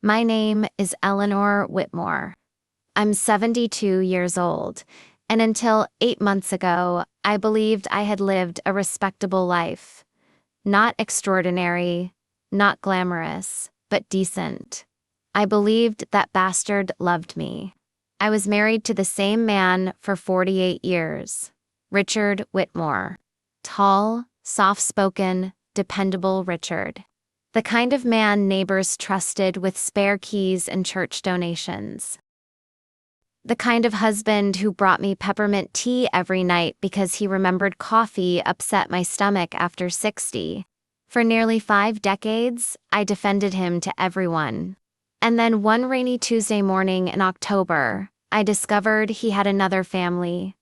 My name is Eleanor Whitmore. I'm 72 years old, and until 8 months ago, I believed I had lived a respectable life. Not extraordinary, not glamorous, but decent. I believed that bastard loved me. I was married to the same man for 48 years. Richard Whitmore. Tall, soft-spoken, dependable Richard. The kind of man neighbors trusted with spare keys and church donations. The kind of husband who brought me peppermint tea every night because he remembered coffee upset my stomach after 60. For nearly 5 decades, I defended him to everyone. And then one rainy Tuesday morning in October, I discovered he had another family.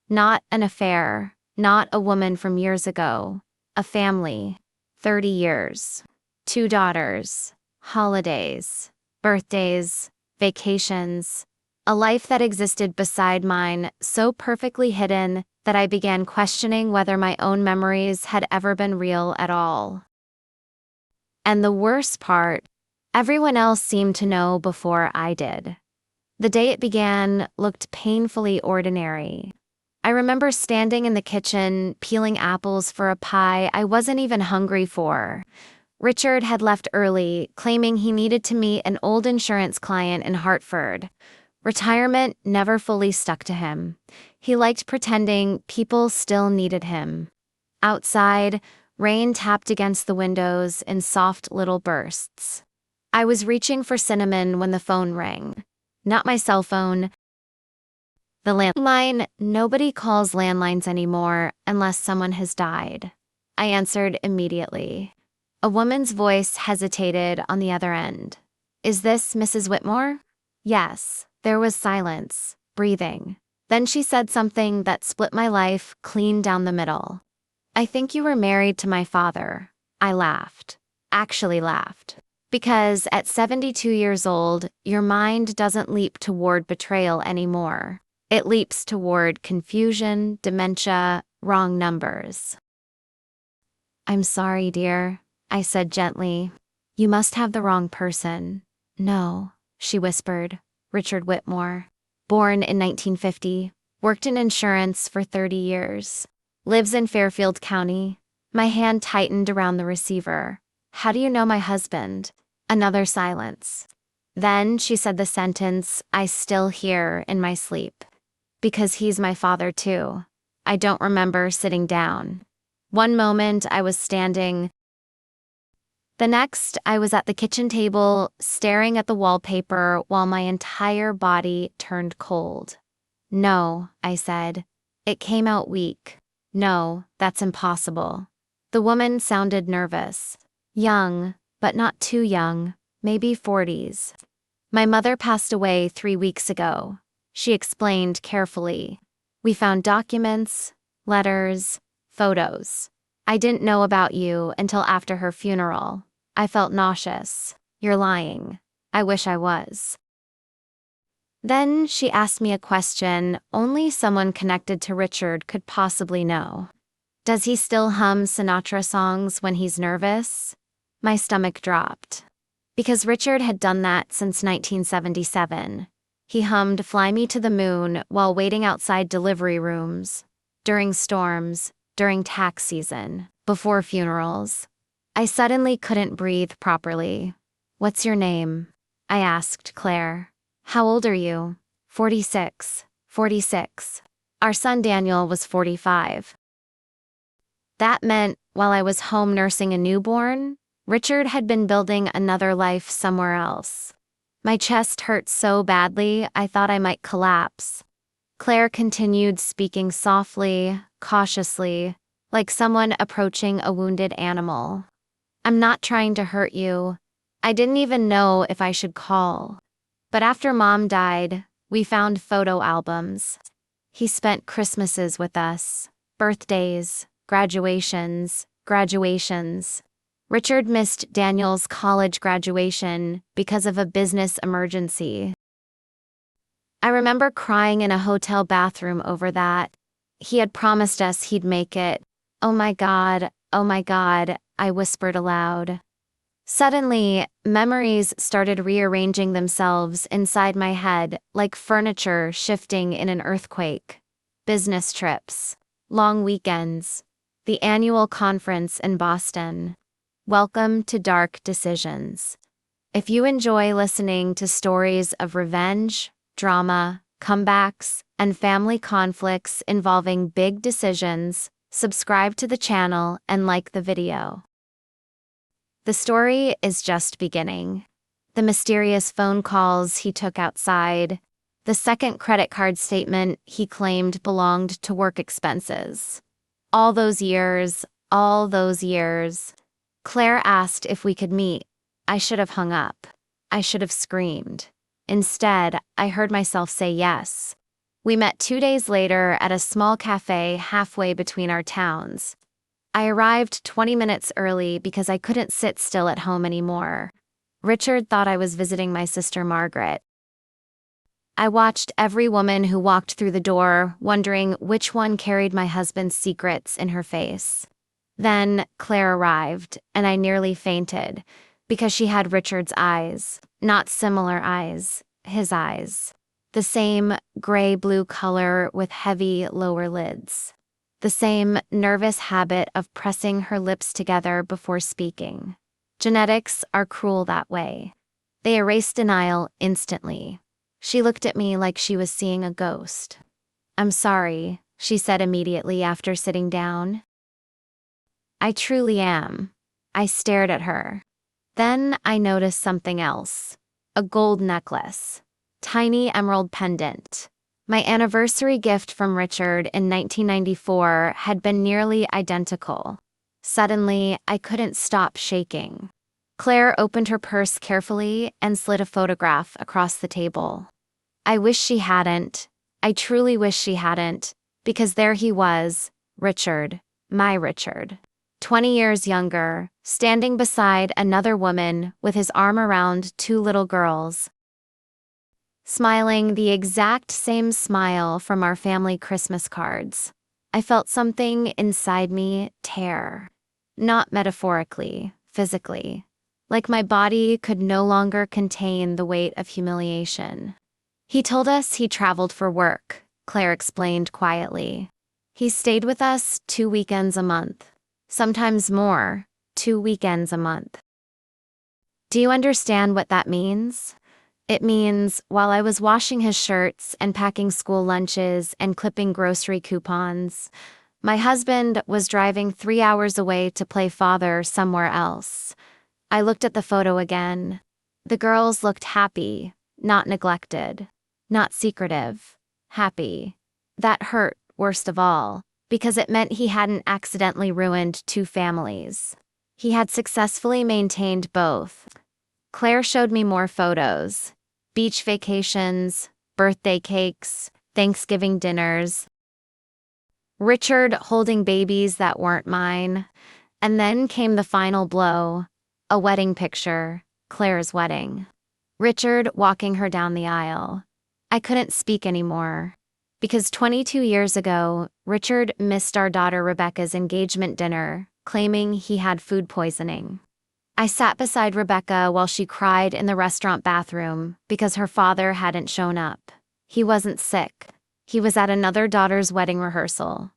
Not an affair, not a woman from years ago. A family. 30 years. 2 daughters. Holidays. Birthdays. Vacations. A life that existed beside mine, so perfectly hidden that I began questioning whether my own memories had ever been real at all. And the worst part, everyone else seemed to know before I did. The day it began looked painfully ordinary. I remember standing in the kitchen, peeling apples for a pie I wasn't even hungry for. Richard had left early, claiming he needed to meet an old insurance client in Hartford. Retirement never fully stuck to him. He liked pretending people still needed him. Outside, rain tapped against the windows in soft little bursts. I was reaching for cinnamon when the phone rang. Not my cell phone. The landline. Nobody calls landlines anymore unless someone has died. I answered immediately. A woman's voice hesitated on the other end. Is this Mrs. Whitmore? Yes. There was silence, breathing. Then she said something that split my life clean down the middle. I think you were married to my father. I laughed. Actually laughed. Because at 72 years old, your mind doesn't leap toward betrayal anymore. It leaps toward confusion, dementia, wrong numbers. I'm sorry, dear, I said gently. You must have the wrong person. No, she whispered. Richard Whitmore. Born in 1950. Worked in insurance for 30 years. Lives in Fairfield County. My hand tightened around the receiver. How do you know my husband? Another silence. Then she said the sentence I still hear in my sleep. Because he's my father too. I don't remember sitting down. One moment I was standing. The next, I was at the kitchen table, staring at the wallpaper while my entire body turned cold. No, I said. It came out weak. No, that's impossible. The woman sounded nervous. Young, but not too young, maybe 40s. My mother passed away 3 weeks ago, she explained carefully. We found documents, letters, photos. I didn't know about you until after her funeral. I felt nauseous. You're lying. I wish I was. Then she asked me a question only someone connected to Richard could possibly know. Does he still hum Sinatra songs when he's nervous? My stomach dropped. Because Richard had done that since 1977. He hummed Fly Me to the Moon while waiting outside delivery rooms, during storms, during tax season, before funerals. I suddenly couldn't breathe properly. What's your name? I asked Claire. How old are you? 46. 46. Our son Daniel was 45. That meant, while I was home nursing a newborn, Richard had been building another life somewhere else. My chest hurt so badly I thought I might collapse. Claire continued speaking softly, cautiously, like someone approaching a wounded animal. I'm not trying to hurt you. I didn't even know if I should call. But after Mom died, we found photo albums. He spent Christmases with us, birthdays, graduations. Richard missed Daniel's college graduation because of a business emergency. I remember crying in a hotel bathroom over that. He had promised us he'd make it. Oh my God, I whispered aloud. Suddenly, memories started rearranging themselves inside my head like furniture shifting in an earthquake. Business trips, long weekends, the annual conference in Boston. Welcome to Dark Decisions. If you enjoy listening to stories of revenge, drama, comebacks, and family conflicts involving big decisions, subscribe to the channel and like the video. The story is just beginning. The mysterious phone calls he took outside, the second credit card statement he claimed belonged to work expenses. All those years. Claire asked if we could meet. I should have hung up. I should have screamed. Instead, I heard myself say yes. We met 2 days later at a small cafe halfway between our towns. I arrived 20 minutes early because I couldn't sit still at home anymore. Richard thought I was visiting my sister Margaret. I watched every woman who walked through the door, wondering which one carried my husband's secrets in her face. Then Claire arrived, and I nearly fainted, because she had Richard's eyes, not similar eyes, his eyes. The same gray-blue color with heavy lower lids. The same nervous habit of pressing her lips together before speaking. Genetics are cruel that way. They erase denial instantly. She looked at me like she was seeing a ghost. "I'm sorry," she said immediately after sitting down. "I truly am." I stared at her. Then I noticed something else. A gold necklace. Tiny emerald pendant. My anniversary gift from Richard in 1994 had been nearly identical. Suddenly, I couldn't stop shaking. Claire opened her purse carefully and slid a photograph across the table. I wish she hadn't. I truly wish she hadn't, because there he was, Richard, my Richard. 20 years younger, standing beside another woman with his arm around 2 little girls. Smiling the exact same smile from our family Christmas cards. I felt something inside me tear. Not metaphorically, physically. Like my body could no longer contain the weight of humiliation. "He told us he traveled for work," Claire explained quietly. "He stayed with us 2 weekends a month. Sometimes more, 2 weekends a month." Do you understand what that means? It means, while I was washing his shirts and packing school lunches and clipping grocery coupons, my husband was driving 3 hours away to play father somewhere else. I looked at the photo again. The girls looked happy, not neglected, not secretive, happy. That hurt, worst of all, because it meant he hadn't accidentally ruined 2 families. He had successfully maintained both. Claire showed me more photos. Beach vacations, birthday cakes, Thanksgiving dinners. Richard holding babies that weren't mine. And then came the final blow. A wedding picture, Claire's wedding. Richard walking her down the aisle. I couldn't speak anymore. Because 22 years ago, Richard missed our daughter Rebecca's engagement dinner, claiming he had food poisoning. I sat beside Rebecca while she cried in the restaurant bathroom because her father hadn't shown up. He wasn't sick. He was at another daughter's wedding rehearsal.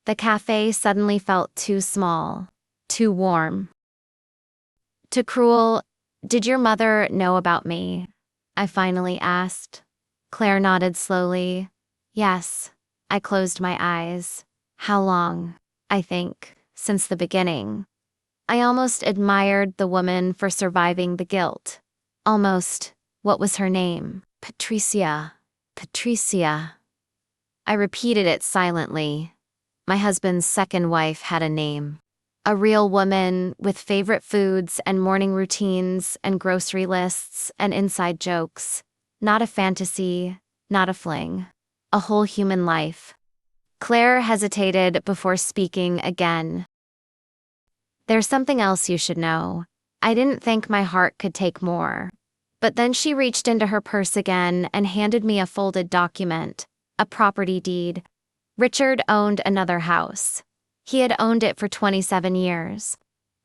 The cafe suddenly felt too small, too warm. Too cruel. "Did your mother know about me?" I finally asked. Claire nodded slowly. "Yes." I closed my eyes. "How long?" "I think, since the beginning." I almost admired the woman for surviving the guilt. Almost. What was her name? Patricia. Patricia. I repeated it silently. My husband's second wife had a name. A real woman with favorite foods and morning routines and grocery lists and inside jokes. Not a fantasy, not a fling. A whole human life. Claire hesitated before speaking again. "There's something else you should know. I didn't think my heart could take more." But then she reached into her purse again and handed me a folded document, a property deed. Richard owned another house. He had owned it for 27 years.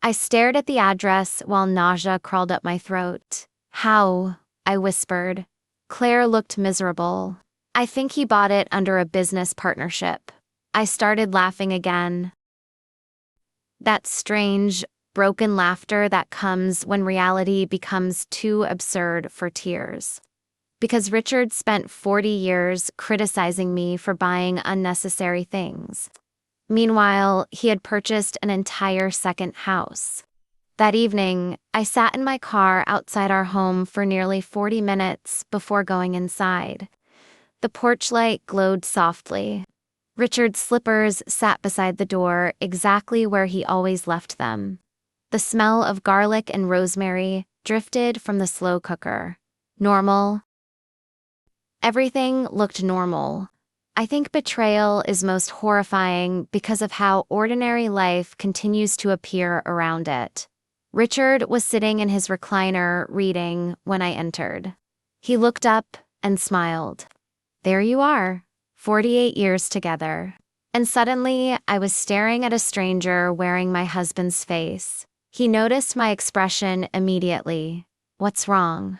I stared at the address while nausea crawled up my throat. How? I whispered. Claire looked miserable. I think he bought it under a business partnership. I started laughing again. That strange, broken laughter that comes when reality becomes too absurd for tears. Because Richard spent 40 years criticizing me for buying unnecessary things. Meanwhile, he had purchased an entire second house. That evening, I sat in my car outside our home for nearly 40 minutes before going inside. The porch light glowed softly. Richard's slippers sat beside the door exactly where he always left them. The smell of garlic and rosemary drifted from the slow cooker. Normal. Everything looked normal. I think betrayal is most horrifying because of how ordinary life continues to appear around it. Richard was sitting in his recliner reading when I entered. He looked up and smiled. There you are, 48 years together. And suddenly, I was staring at a stranger wearing my husband's face. He noticed my expression immediately. What's wrong?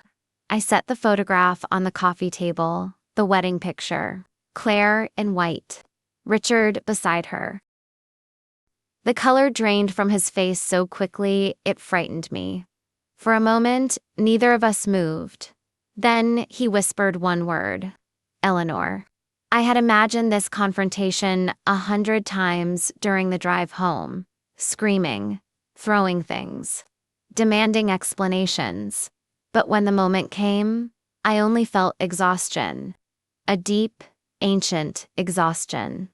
I set the photograph on the coffee table, the wedding picture. Claire in white. Richard beside her. The color drained from his face so quickly, it frightened me. For a moment, neither of us moved. Then he whispered one word. Eleanor. I had imagined this confrontation 100 times during the drive home. Screaming, throwing things, demanding explanations. But when the moment came, I only felt exhaustion. A deep, ancient exhaustion.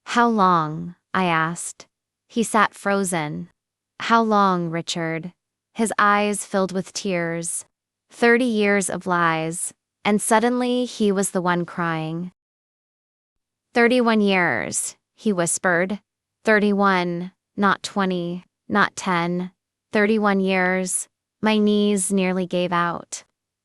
How long? I asked. He sat frozen. How long, Richard? His eyes filled with tears. 30 years of lies, and suddenly he was the one crying. 31 years, he whispered. 31, not 20, not 10. 31 years. My knees nearly gave out.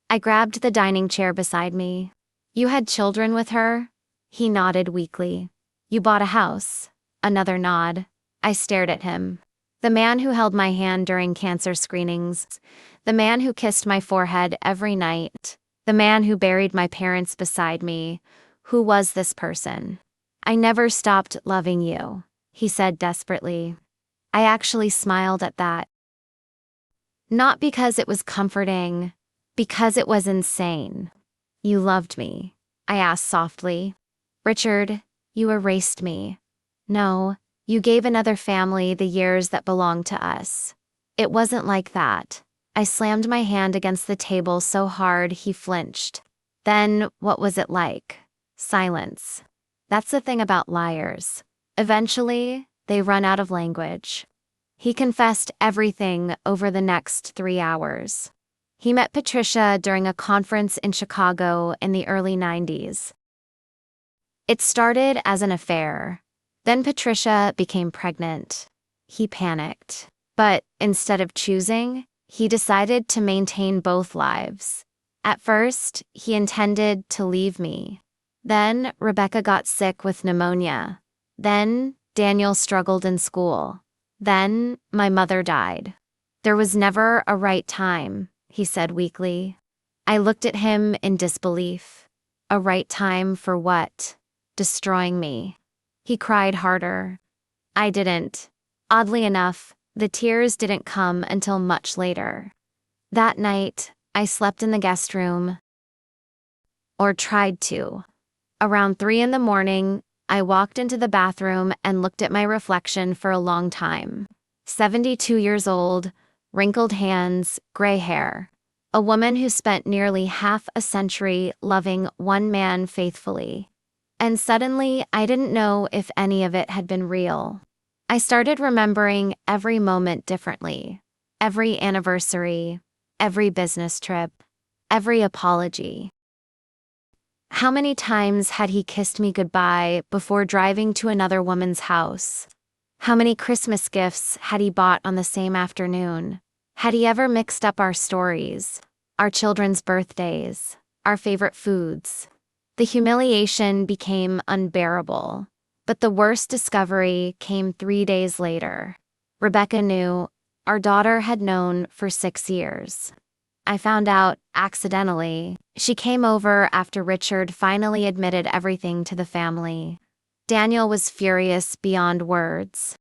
I grabbed the dining chair beside me. You had children with her? He nodded weakly. You bought a house. Another nod. I stared at him. The man who held my hand during cancer screenings. The man who kissed my forehead every night. The man who buried my parents beside me. Who was this person? I never stopped loving you, he said desperately. I actually smiled at that. Not because it was comforting, because it was insane. You loved me, I asked softly. Richard, you erased me. No, you gave another family the years that belonged to us. It wasn't like that. I slammed my hand against the table so hard he flinched. Then, what was it like? Silence. That's the thing about liars. Eventually, they run out of language. He confessed everything over the next 3 hours. He met Patricia during a conference in Chicago in the early 90s. It started as an affair. Then Patricia became pregnant. He panicked. But instead of choosing, he decided to maintain both lives. At first, he intended to leave me. Then Rebecca got sick with pneumonia. Then Daniel struggled in school. Then my mother died. There was never a right time, he said weakly. I looked at him in disbelief. A right time for what? Destroying me. He cried harder. I didn't. Oddly enough, the tears didn't come until much later. That night, I slept in the guest room. Or tried to. Around 3 a.m, I walked into the bathroom and looked at my reflection for a long time. 72 years old, wrinkled hands, gray hair. A woman who spent nearly half a century loving one man faithfully. And suddenly, I didn't know if any of it had been real. I started remembering every moment differently. Every anniversary, every business trip, every apology. How many times had he kissed me goodbye before driving to another woman's house? How many Christmas gifts had he bought on the same afternoon? Had he ever mixed up our stories, our children's birthdays, our favorite foods? The humiliation became unbearable, but the worst discovery came 3 days later. Rebecca knew our daughter had known for 6 years. I found out accidentally. She came over after Richard finally admitted everything to the family. Daniel was furious beyond words.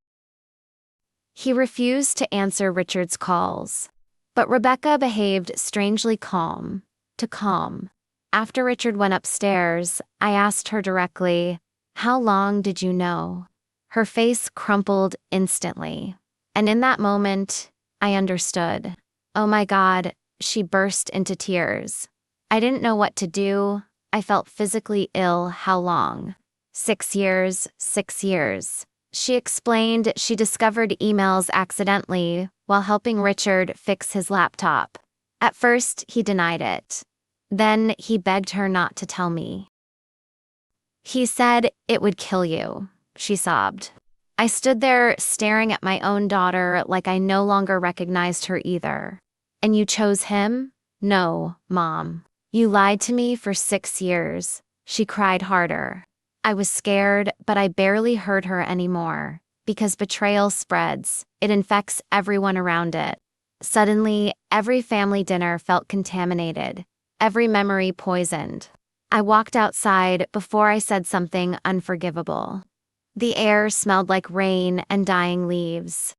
He refused to answer Richard's calls. But Rebecca behaved strangely calm. Too calm. After Richard went upstairs, I asked her directly, "How long did you know?" Her face crumpled instantly. And in that moment, I understood. Oh my God, she burst into tears. I didn't know what to do. I felt physically ill. How long? 6 years, 6 years. She explained she discovered emails accidentally while helping Richard fix his laptop. At first, he denied it. Then he begged her not to tell me. He said it would kill you, she sobbed. I stood there staring at my own daughter like I no longer recognized her either. And you chose him? No, Mom. You lied to me for 6 years. She cried harder. I was scared, but I barely heard her anymore. Because betrayal spreads, it infects everyone around it. Suddenly, every family dinner felt contaminated, every memory poisoned. I walked outside before I said something unforgivable. The air smelled like rain and dying leaves.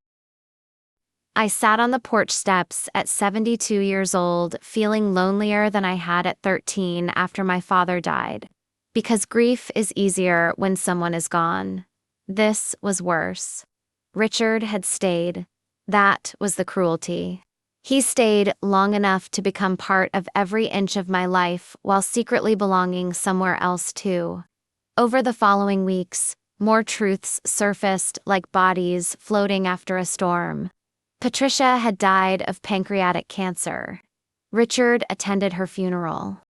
I sat on the porch steps at 72 years old, feeling lonelier than I had at 13 after my father died. Because grief is easier when someone is gone. This was worse. Richard had stayed. That was the cruelty. He stayed long enough to become part of every inch of my life while secretly belonging somewhere else too. Over the following weeks, more truths surfaced like bodies floating after a storm. Patricia had died of pancreatic cancer. Richard attended her funeral.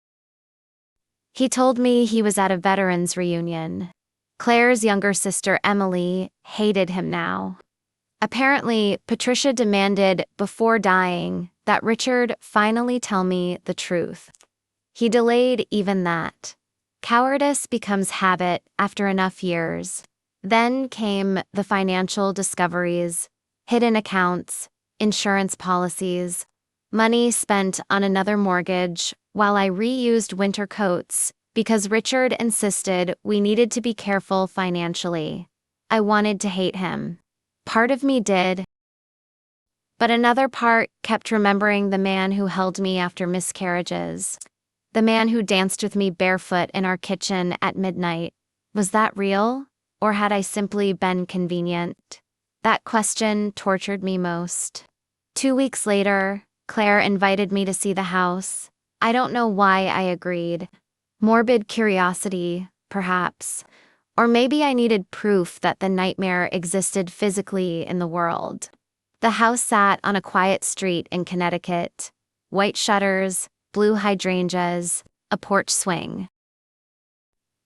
He told me he was at a veterans reunion. Claire's younger sister, Emily, hated him now. Apparently, Patricia demanded, before dying, that Richard finally tell me the truth. He delayed even that. Cowardice becomes habit after enough years. Then came the financial discoveries, hidden accounts, insurance policies, money spent on another mortgage, while I reused winter coats because Richard insisted we needed to be careful financially. I wanted to hate him. Part of me did. But another part kept remembering the man who held me after miscarriages. The man who danced with me barefoot in our kitchen at midnight. Was that real? Or had I simply been convenient? That question tortured me most. 2 weeks later, Claire invited me to see the house. I don't know why I agreed. Morbid curiosity, perhaps. Or maybe I needed proof that the nightmare existed physically in the world. The house sat on a quiet street in Connecticut. White shutters, blue hydrangeas, a porch swing.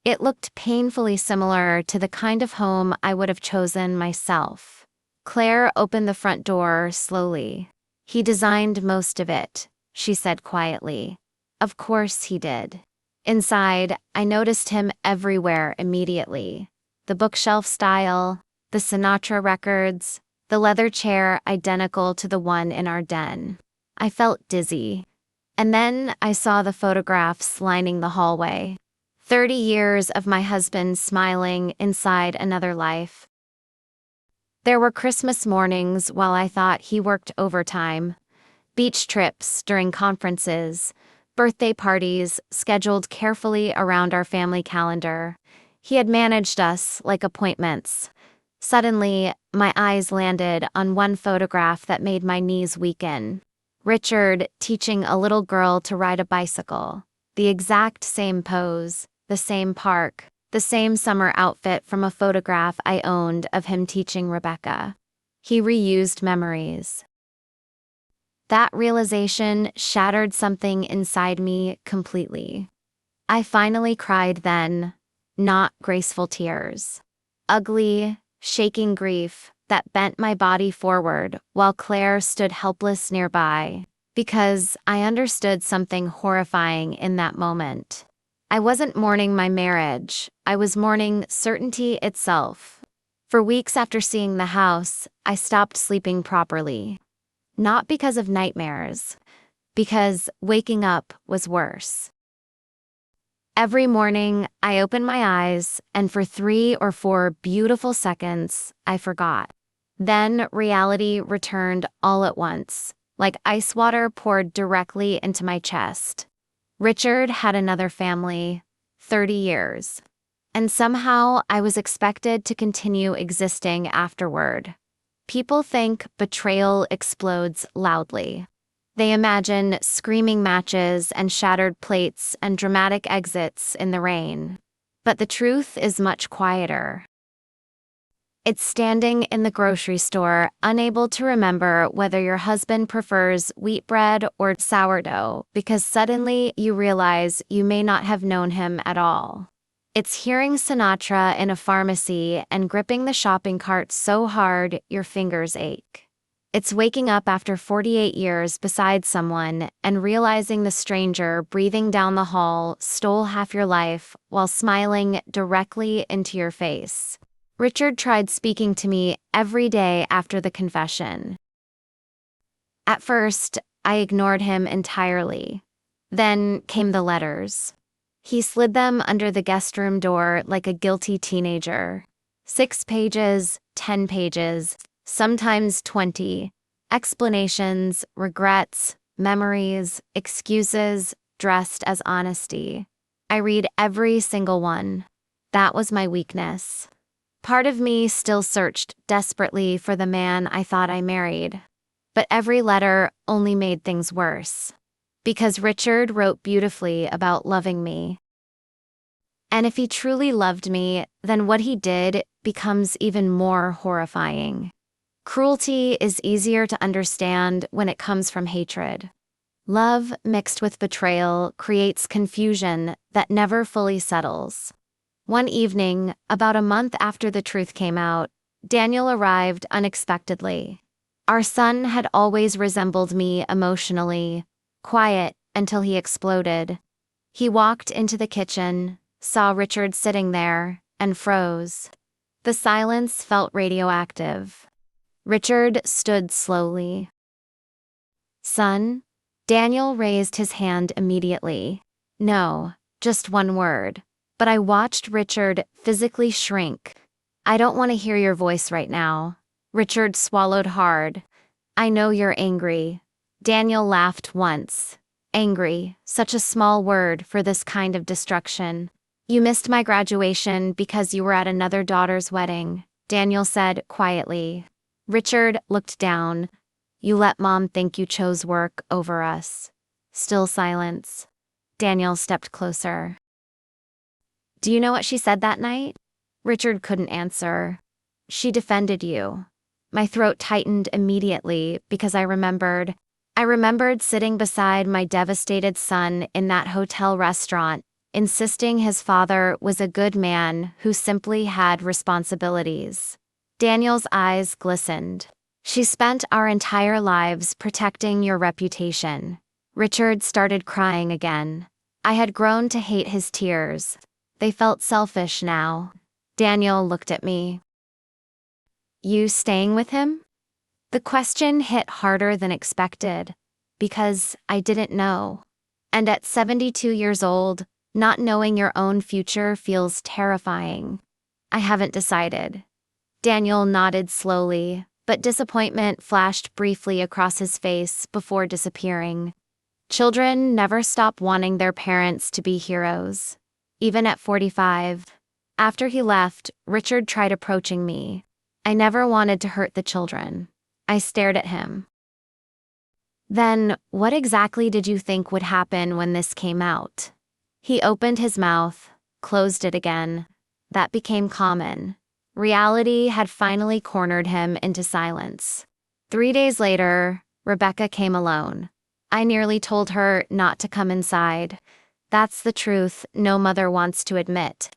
It looked painfully similar to the kind of home I would have chosen myself. Claire opened the front door slowly. He designed most of it, she said quietly. Of course he did. Inside, I noticed him everywhere immediately. The bookshelf style, the Sinatra records, the leather chair identical to the one in our den. I felt dizzy. And then I saw the photographs lining the hallway. 30 years of my husband smiling inside another life. There were Christmas mornings while I thought he worked overtime, beach trips during conferences, birthday parties scheduled carefully around our family calendar. He had managed us like appointments. Suddenly, my eyes landed on one photograph that made my knees weaken. Richard teaching a little girl to ride a bicycle. The exact same pose, the same park, the same summer outfit from a photograph I owned of him teaching Rebecca. He reused memories. That realization shattered something inside me completely. I finally cried then, not graceful tears. Ugly, shaking grief that bent my body forward while Claire stood helpless nearby, because I understood something horrifying in that moment. I wasn't mourning my marriage, I was mourning certainty itself. For weeks after seeing the house, I stopped sleeping properly. Not because of nightmares, because waking up was worse. Every morning, I opened my eyes, and for 3 or 4 beautiful seconds, I forgot. Then reality returned all at once, like ice water poured directly into my chest. Richard had another family, 30 years. And somehow I was expected to continue existing afterward. People think betrayal explodes loudly. They imagine screaming matches and shattered plates and dramatic exits in the rain. But the truth is much quieter. It's standing in the grocery store, unable to remember whether your husband prefers wheat bread or sourdough, because suddenly you realize you may not have known him at all. It's hearing Sinatra in a pharmacy and gripping the shopping cart so hard your fingers ache. It's waking up after 48 years beside someone and realizing the stranger breathing down the hall stole half your life while smiling directly into your face. Richard tried speaking to me every day after the confession. At first, I ignored him entirely. Then came the letters. He slid them under the guest room door like a guilty teenager. 6 pages, 10 pages, sometimes 20. Explanations, regrets, memories, excuses, dressed as honesty. I read every single one. That was my weakness. Part of me still searched desperately for the man I thought I married. But every letter only made things worse. Because Richard wrote beautifully about loving me. And if he truly loved me, then what he did becomes even more horrifying. Cruelty is easier to understand when it comes from hatred. Love mixed with betrayal creates confusion that never fully settles. One evening, about a month after the truth came out, Daniel arrived unexpectedly. Our son had always resembled me emotionally, quiet until he exploded. He walked into the kitchen, saw Richard sitting there, and froze. The silence felt radioactive. Richard stood slowly. "Son?" Daniel raised his hand immediately. No, just one word. But I watched Richard physically shrink. "I don't want to hear your voice right now." Richard swallowed hard. "I know you're angry." Daniel laughed once. Angry, such a small word for this kind of destruction. "You missed my graduation because you were at another daughter's wedding," Daniel said quietly. Richard looked down. "You let Mom think you chose work over us." Still silence. Daniel stepped closer. "Do you know what she said that night?" Richard couldn't answer. "She defended you." My throat tightened immediately because I remembered sitting beside my devastated son in that hotel restaurant, insisting his father was a good man who simply had responsibilities. Daniel's eyes glistened. "She spent our entire lives protecting your reputation." Richard started crying again. I had grown to hate his tears. They felt selfish now. Daniel looked at me. "You staying with him?" The question hit harder than expected, because I didn't know. And at 72 years old, not knowing your own future feels terrifying. "I haven't decided." Daniel nodded slowly, but disappointment flashed briefly across his face before disappearing. Children never stop wanting their parents to be heroes. Even at 45. After he left, Richard tried approaching me. I never wanted to hurt the children. I stared at him. "Then, what exactly did you think would happen when this came out?" He opened his mouth, closed it again. That became common. Reality had finally cornered him into silence. 3 days later, Rebecca came alone. I nearly told her not to come inside. That's the truth no mother wants to admit.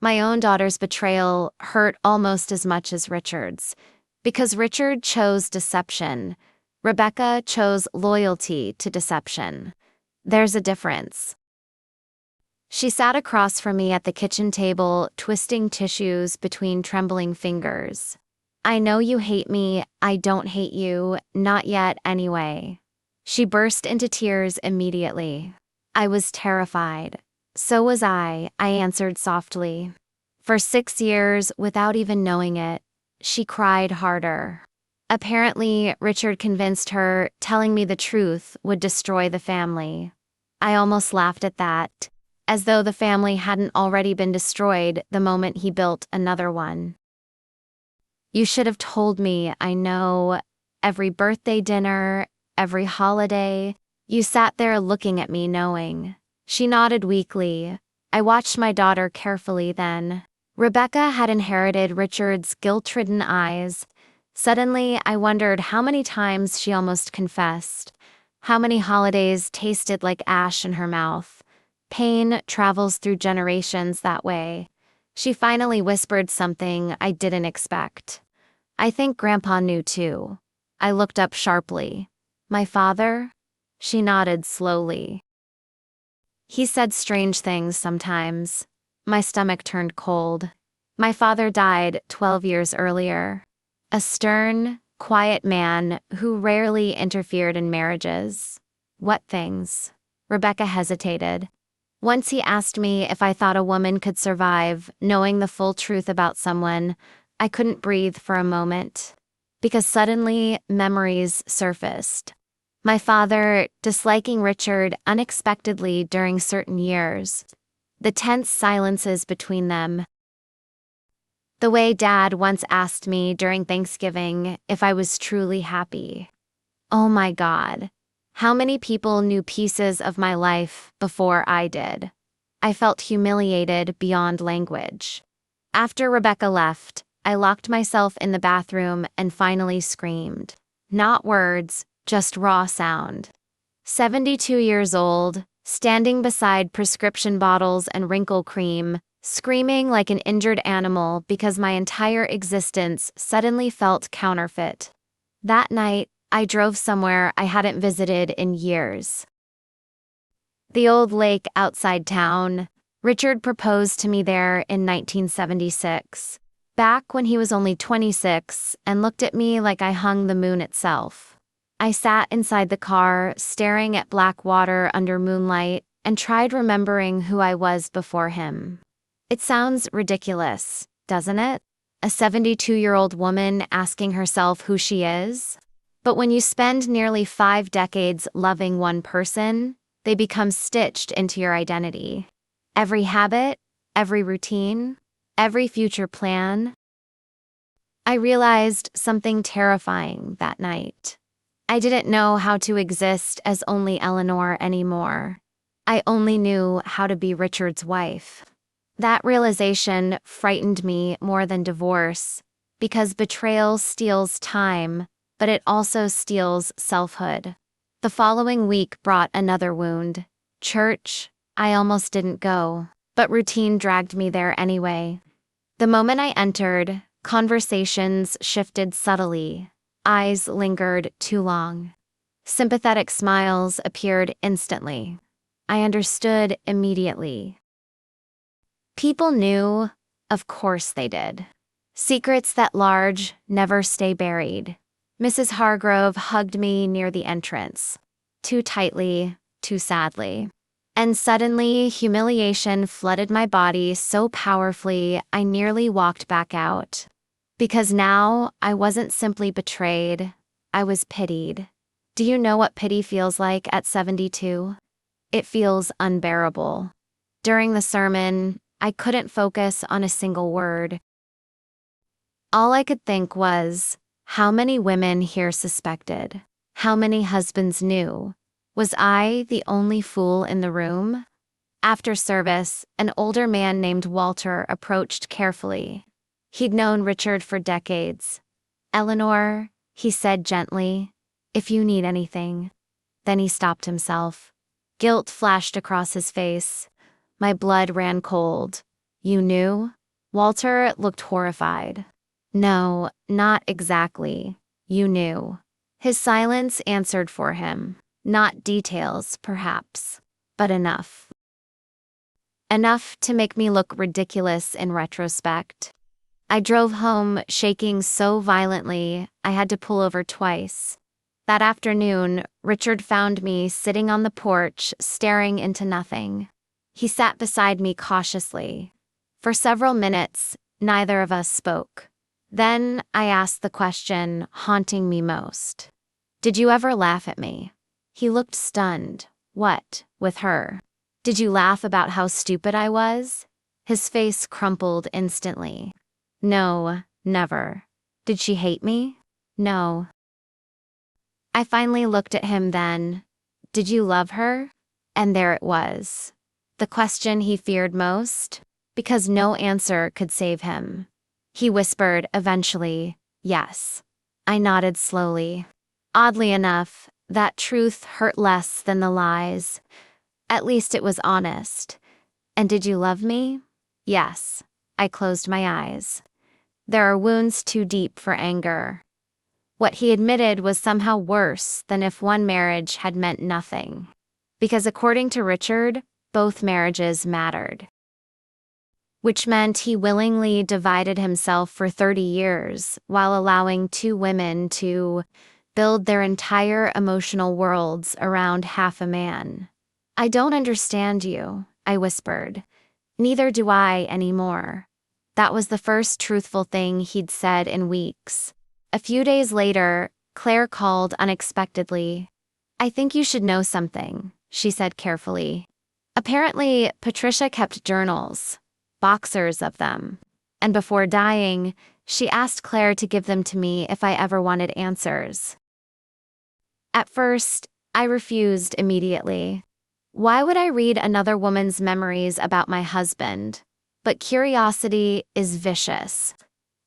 My own daughter's betrayal hurt almost as much as Richard's. Because Richard chose deception. Rebecca chose loyalty to deception. There's a difference. She sat across from me at the kitchen table, twisting tissues between trembling fingers. I know you hate me, I don't hate you, not yet anyway. She burst into tears immediately. I was terrified. So was I answered softly. For 6 years, without even knowing it, she cried harder. Apparently, Richard convinced her telling me the truth would destroy the family. I almost laughed at that, as though the family hadn't already been destroyed the moment he built another one. You should have told me, I know. Every birthday dinner, every holiday, you sat there looking at me knowing. She nodded weakly. I watched my daughter carefully then. Rebecca had inherited Richard's guilt-ridden eyes. Suddenly, I wondered how many times she almost confessed. How many holidays tasted like ash in her mouth. Pain travels through generations that way. She finally whispered something I didn't expect. I think Grandpa knew too. I looked up sharply. My father? She nodded slowly. He said strange things sometimes. My stomach turned cold. My father died 12 years earlier. A stern, quiet man who rarely interfered in marriages. What things? Rebecca hesitated. Once he asked me if I thought a woman could survive knowing the full truth about someone. I couldn't breathe for a moment. Because suddenly, memories surfaced. My father disliking Richard unexpectedly during certain years. The tense silences between them. The way Dad once asked me during Thanksgiving if I was truly happy. Oh my God. How many people knew pieces of my life before I did? I felt humiliated beyond language. After Rebecca left, I locked myself in the bathroom and finally screamed. Not words, just raw sound. 72 years old, standing beside prescription bottles and wrinkle cream, screaming like an injured animal because my entire existence suddenly felt counterfeit. That night, I drove somewhere I hadn't visited in years. The old lake outside town. Richard proposed to me there in 1976. Back when he was only 26 and looked at me like I hung the moon itself. I sat inside the car, staring at black water under moonlight, and tried remembering who I was before him. It sounds ridiculous, doesn't it? A 72-year-old woman asking herself who she is? But when you spend nearly 5 decades loving one person, they become stitched into your identity. Every habit, every routine, every future plan. I realized something terrifying that night. I didn't know how to exist as only Eleanor anymore. I only knew how to be Richard's wife. That realization frightened me more than divorce, because betrayal steals time, but it also steals selfhood. The following week brought another wound. Church, I almost didn't go, but routine dragged me there anyway. The moment I entered, conversations shifted subtly. Eyes lingered too long. Sympathetic smiles appeared instantly. I understood immediately. People knew, of course they did. Secrets that large never stay buried. Mrs. Hargrove hugged me near the entrance. Too tightly, too sadly. And suddenly, humiliation flooded my body so powerfully I nearly walked back out. Because now, I wasn't simply betrayed, I was pitied. Do you know what pity feels like at 72? It feels unbearable. During the sermon, I couldn't focus on a single word. All I could think was, how many women here suspected? How many husbands knew? Was I the only fool in the room? After service, an older man named Walter approached carefully. He'd known Richard for decades. Eleanor, he said gently, if you need anything. Then he stopped himself. Guilt flashed across his face. My blood ran cold. You knew? Walter looked horrified. No, not exactly. You knew. His silence answered for him. Not details, perhaps, but enough. Enough to make me look ridiculous in retrospect. I drove home shaking so violently I had to pull over twice. That afternoon, Richard found me sitting on the porch, staring into nothing. He sat beside me cautiously. For several minutes, neither of us spoke. Then I asked the question haunting me most. Did you ever laugh at me? He looked stunned. What, with her? Did you laugh about how stupid I was? His face crumpled instantly. No, never. Did she hate me? No. I finally looked at him then. Did you love her? And there it was. The question he feared most, because no answer could save him. He whispered eventually, yes. I nodded slowly. Oddly enough, that truth hurt less than the lies. At least it was honest. And did you love me? Yes. I closed my eyes. There are wounds too deep for anger. What he admitted was somehow worse than if one marriage had meant nothing. Because according to Richard, both marriages mattered. Which meant he willingly divided himself for 30 years while allowing two women to build their entire emotional worlds around half a man. I don't understand you, I whispered. Neither do I anymore. That was the first truthful thing he'd said in weeks. A few days later, Claire called unexpectedly. I think you should know something, she said carefully. Apparently, Patricia kept journals, boxers of them. And before dying, she asked Claire to give them to me if I ever wanted answers. At first, I refused immediately. Why would I read another woman's memories about my husband? But curiosity is vicious.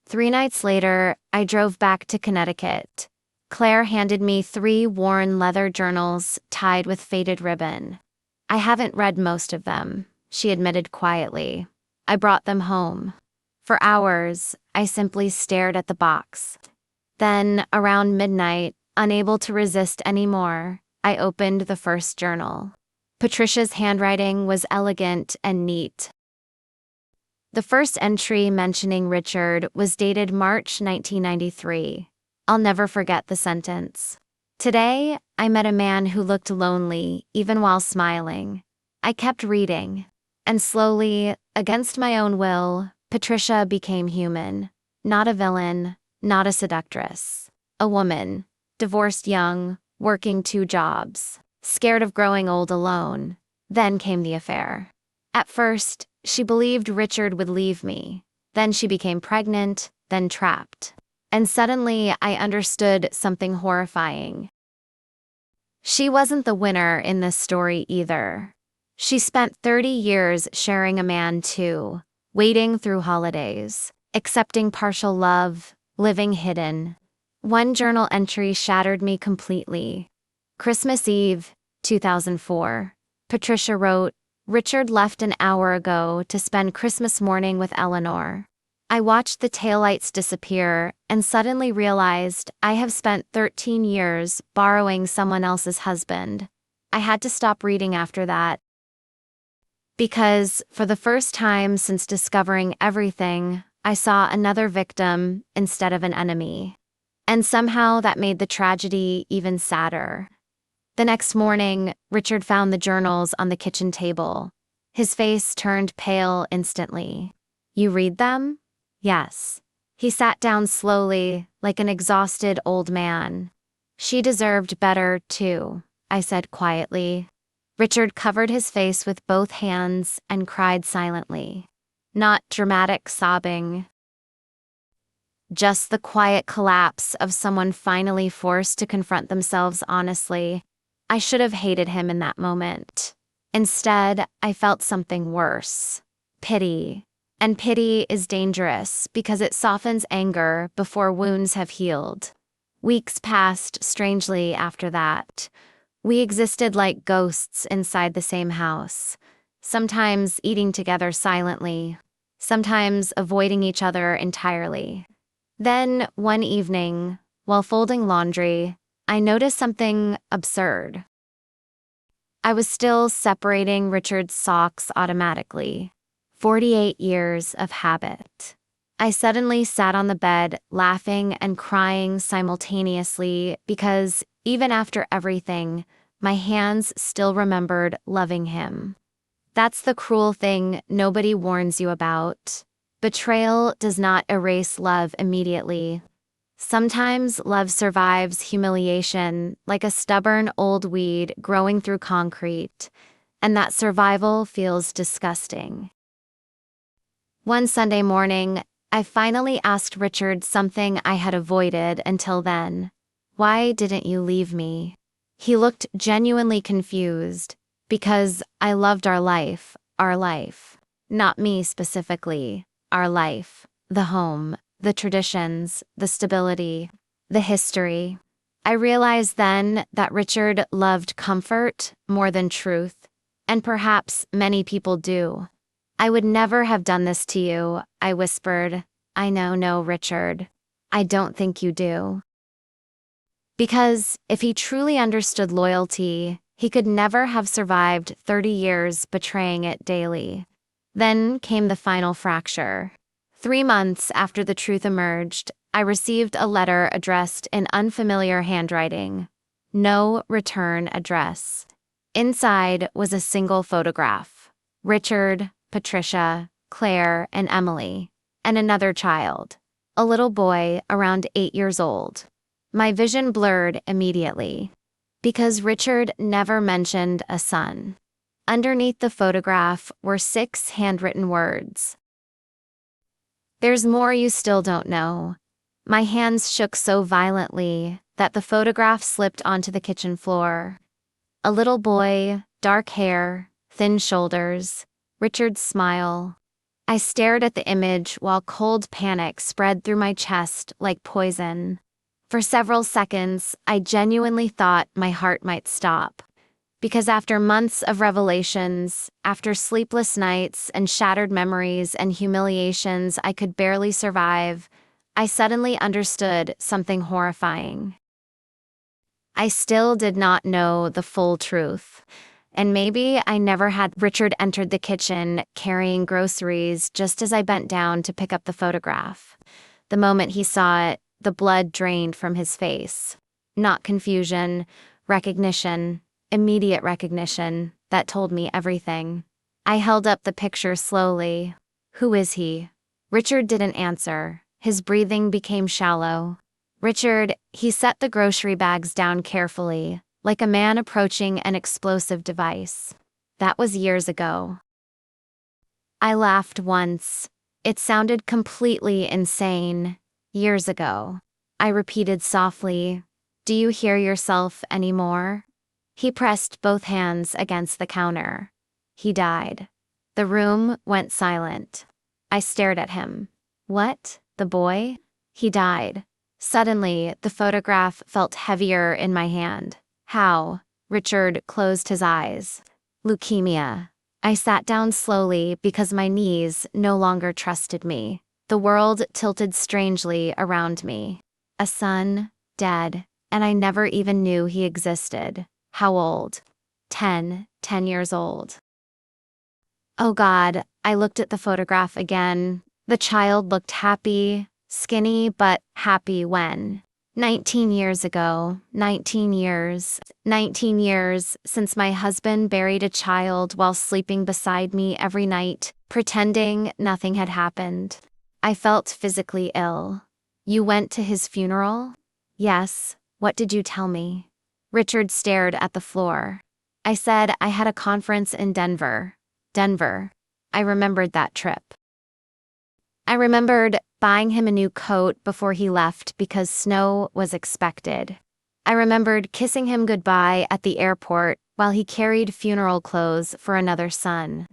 3 nights later, I drove back to Connecticut. Claire handed me 3 worn leather journals tied with faded ribbon. I haven't read most of them, she admitted quietly. I brought them home. For hours, I simply stared at the box. Then, around midnight, unable to resist anymore, I opened the first journal. Patricia's handwriting was elegant and neat. The first entry mentioning Richard was dated March 1993. I'll never forget the sentence. Today, I met a man who looked lonely, even while smiling. I kept reading. And slowly, against my own will, Patricia became human. Not a villain, not a seductress. A woman, divorced young, working 2 jobs, scared of growing old alone. Then came the affair. At first, she believed Richard would leave me. Then she became pregnant, then trapped. And suddenly I understood something horrifying. She wasn't the winner in this story either. She spent 30 years sharing a man too, waiting through holidays, accepting partial love, living hidden. One journal entry shattered me completely. Christmas Eve, 2004. Patricia wrote, Richard left an hour ago to spend Christmas morning with Eleanor. I watched the taillights disappear and suddenly realized I have spent 13 years borrowing someone else's husband. I had to stop reading after that. Because, for the first time since discovering everything, I saw another victim instead of an enemy. And somehow that made the tragedy even sadder. The next morning, Richard found the journals on the kitchen table. His face turned pale instantly. You read them? Yes. He sat down slowly, like an exhausted old man. She deserved better, too, I said quietly. Richard covered his face with both hands and cried silently. Not dramatic sobbing. Just the quiet collapse of someone finally forced to confront themselves honestly. I should have hated him in that moment. Instead, I felt something worse. Pity. And pity is dangerous because it softens anger before wounds have healed. Weeks passed strangely after that. We existed like ghosts inside the same house, sometimes eating together silently, sometimes avoiding each other entirely. Then, one evening, while folding laundry, I noticed something absurd. I was still separating Richard's socks automatically. 48 years of habit. I suddenly sat on the bed, laughing and crying simultaneously because, even after everything, my hands still remembered loving him. That's the cruel thing nobody warns you about. Betrayal does not erase love immediately. Sometimes love survives humiliation, like a stubborn old weed growing through concrete, and that survival feels disgusting. One Sunday morning, I finally asked Richard something I had avoided until then. Why didn't you leave me? He looked genuinely confused, because I loved our life. Not me specifically, our life, the home, the traditions, the stability, the history. I realized then that Richard loved comfort more than truth, and perhaps many people do. I would never have done this to you, I whispered. I know, no, Richard. I don't think you do. Because if he truly understood loyalty, he could never have survived 30 years betraying it daily. Then came the final fracture. 3 months after the truth emerged, I received a letter addressed in unfamiliar handwriting. No return address. Inside was a single photograph. Richard, Patricia, Claire, and Emily, and another child, a little boy around 8 years old. My vision blurred immediately, because Richard never mentioned a son. Underneath the photograph were 6 handwritten words. There's more you still don't know. My hands shook so violently that the photograph slipped onto the kitchen floor. A little boy, dark hair, thin shoulders, Richard's smile. I stared at the image while cold panic spread through my chest like poison. For several seconds, I genuinely thought my heart might stop. Because after months of revelations, after sleepless nights and shattered memories and humiliations I could barely survive, I suddenly understood something horrifying. I still did not know the full truth. And maybe I never had. Richard entered the kitchen carrying groceries just as I bent down to pick up the photograph. The moment he saw it, the blood drained from his face. Not confusion, recognition, immediate recognition, that told me everything. I held up the picture slowly. Who is he? Richard didn't answer. His breathing became shallow. Richard, he set the grocery bags down carefully, like a man approaching an explosive device. That was years ago. I laughed once. It sounded completely insane. Years ago. I repeated softly, "Do you hear yourself anymore?" He pressed both hands against the counter. He died. The room went silent. I stared at him. What? The boy? He died. Suddenly, the photograph felt heavier in my hand. How? Richard closed his eyes. Leukemia. I sat down slowly because my knees no longer trusted me. The world tilted strangely around me. A son, dead, and I never even knew he existed. How old? 10 years old. Oh God, I looked at the photograph again. The child looked happy, skinny but happy when. 19 years ago, 19 years since my husband buried a child while sleeping beside me every night, pretending nothing had happened. I felt physically ill. You went to his funeral? Yes. What did you tell me? Richard stared at the floor. I said I had a conference in Denver. I remembered that trip. I remembered buying him a new coat before he left because snow was expected. I remembered kissing him goodbye at the airport while he carried funeral clothes for another son.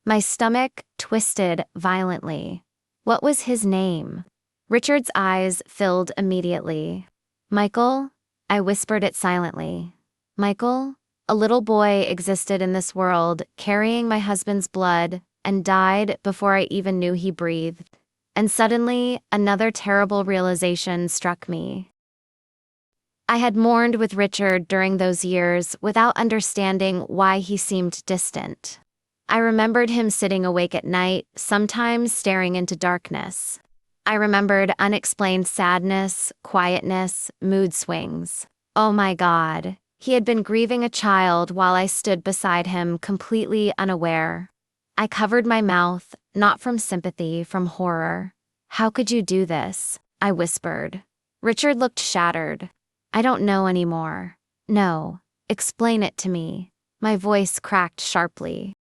My stomach twisted violently. What was his name? Richard's eyes filled immediately. Michael? I whispered it silently. Michael? A little boy existed in this world, carrying my husband's blood, and died before I even knew he breathed. And suddenly, another terrible realization struck me. I had mourned with Richard during those years without understanding why he seemed distant. I remembered him sitting awake at night, sometimes staring into darkness. I remembered unexplained sadness, quietness, mood swings. Oh my God. He had been grieving a child while I stood beside him, completely unaware. I covered my mouth, not from sympathy, from horror. "How could you do this?" I whispered. Richard looked shattered. "I don't know anymore." "No. Explain it to me." My voice cracked sharply.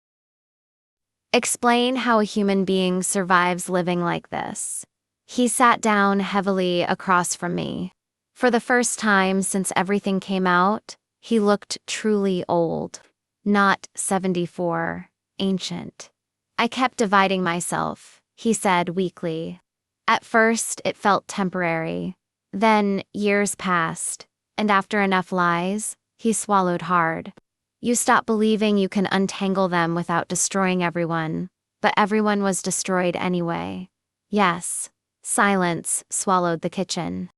"Explain how a human being survives living like this." He sat down heavily across from me. For the first time since everything came out, he looked truly old. Not 74, ancient. "I kept dividing myself," he said weakly. "At first, it felt temporary. Then, years passed, and after enough lies, he swallowed hard. You stop believing you can untangle them without destroying everyone, but everyone was destroyed anyway." Yes. Silence swallowed the kitchen.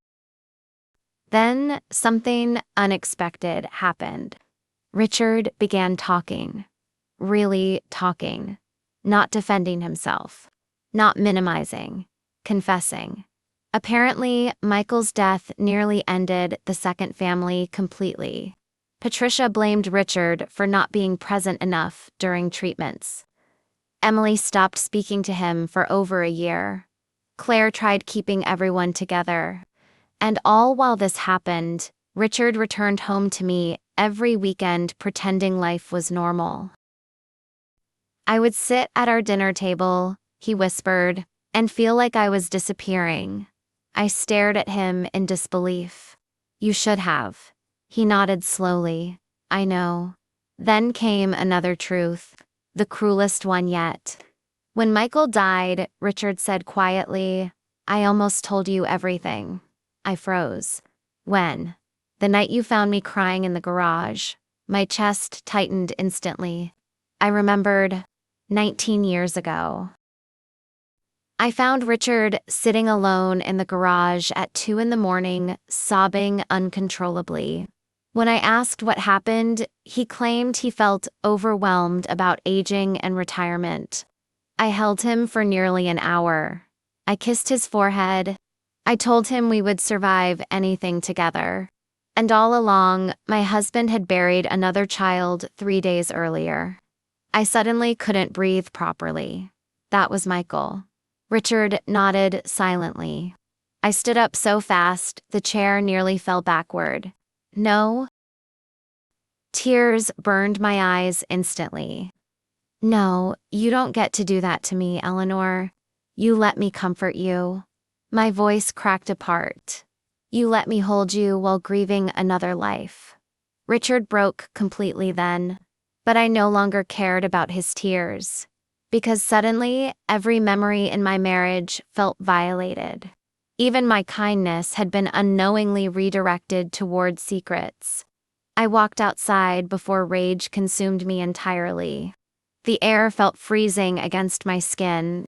Then, something unexpected happened. Richard began talking. Really talking. Not defending himself. Not minimizing. Confessing. Apparently, Michael's death nearly ended the second family completely. Patricia blamed Richard for not being present enough during treatments. Emily stopped speaking to him for over a year. Claire tried keeping everyone together. And all while this happened, Richard returned home to me every weekend pretending life was normal. "I would sit at our dinner table," he whispered, "and feel like I was disappearing." I stared at him in disbelief. "You should have." He nodded slowly. "I know." Then came another truth, the cruelest one yet. When Michael died, Richard said quietly, "I almost told you everything." I froze. "When?" "The night you found me crying in the garage." My chest tightened instantly. I remembered 19 years ago. I found Richard sitting alone in the garage at 2 in the morning, sobbing uncontrollably. When I asked what happened, he claimed he felt overwhelmed about aging and retirement. I held him for nearly an hour. I kissed his forehead. I told him we would survive anything together. And all along, my husband had buried another child 3 days earlier. I suddenly couldn't breathe properly. That was Michael. Richard nodded silently. I stood up so fast, the chair nearly fell backward. "No?" Tears burned my eyes instantly. "No, you don't get to do that to me, Eleanor. You let me comfort you." My voice cracked apart. "You let me hold you while grieving another life." Richard broke completely then. But I no longer cared about his tears. Because suddenly, every memory in my marriage felt violated. Even my kindness had been unknowingly redirected toward secrets. I walked outside before rage consumed me entirely. The air felt freezing against my skin.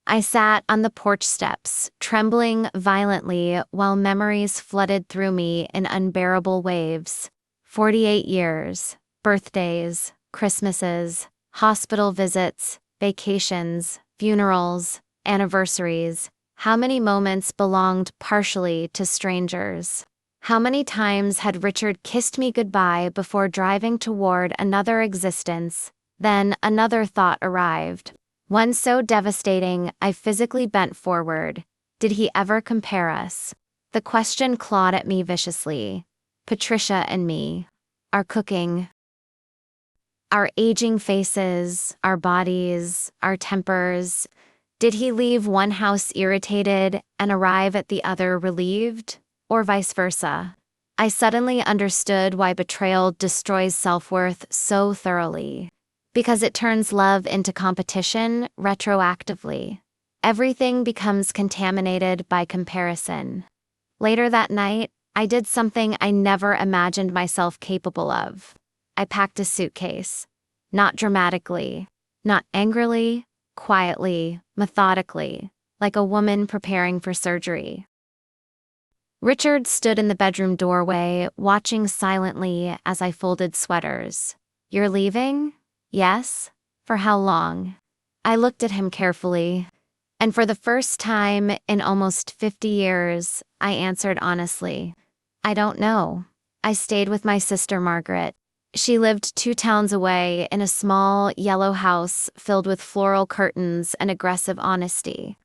I sat on the porch steps, trembling violently while memories flooded through me in unbearable waves. 48 years, birthdays, Christmases, hospital visits, vacations, funerals, anniversaries. How many moments belonged partially to strangers? How many times had Richard kissed me goodbye before driving toward another existence? Then another thought arrived. One so devastating, I physically bent forward. Did he ever compare us? The question clawed at me viciously. Patricia and me. Our cooking. Our aging faces, our bodies, our tempers. Did he leave one house irritated and arrive at the other relieved? Or vice versa? I suddenly understood why betrayal destroys self-worth so thoroughly. Because it turns love into competition retroactively. Everything becomes contaminated by comparison. Later that night, I did something I never imagined myself capable of. I packed a suitcase. Not dramatically, not angrily, quietly, methodically, like a woman preparing for surgery. Richard stood in the bedroom doorway, watching silently as I folded sweaters. "You're leaving?" "Yes." "For how long?" I looked at him carefully. And for the first time in almost 50 years, I answered honestly, I don't know. I stayed with my sister Margaret. She lived 2 towns away in a small, yellow house filled with floral curtains and aggressive honesty.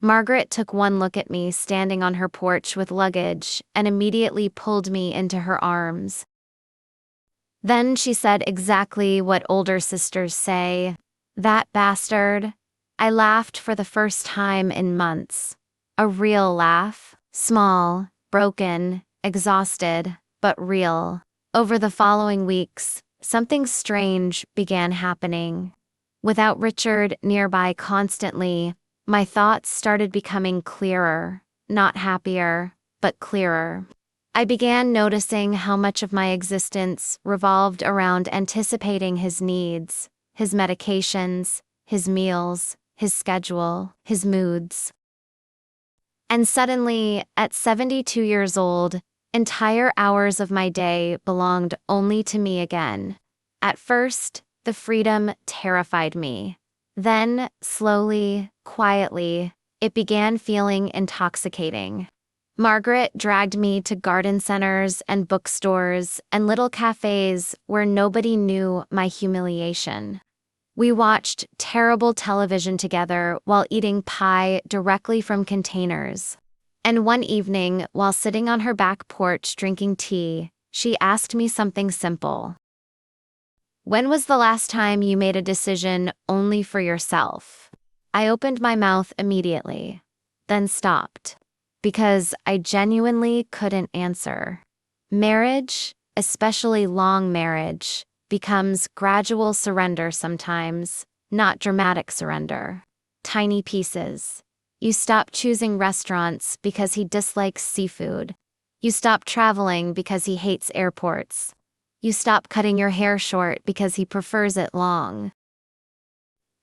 Margaret took one look at me standing on her porch with luggage and immediately pulled me into her arms. Then she said exactly what older sisters say, "That bastard." I laughed for the first time in months. A real laugh, small, broken, exhausted, but real. Over the following weeks, something strange began happening. Without Richard nearby constantly, my thoughts started becoming clearer, not happier, but clearer. I began noticing how much of my existence revolved around anticipating his needs, his medications, his meals, his schedule, his moods. And suddenly, at 72 years old, entire hours of my day belonged only to me again. At first, the freedom terrified me. Then, slowly, quietly, it began feeling intoxicating. Margaret dragged me to garden centers and bookstores and little cafes where nobody knew my humiliation. We watched terrible television together while eating pie directly from containers. And one evening, while sitting on her back porch drinking tea, she asked me something simple. When was the last time you made a decision only for yourself? I opened my mouth immediately, then stopped, because I genuinely couldn't answer. Marriage, especially long marriage, becomes gradual surrender sometimes, not dramatic surrender. Tiny pieces. You stop choosing restaurants because he dislikes seafood. You stop traveling because he hates airports. You stop cutting your hair short because he prefers it long.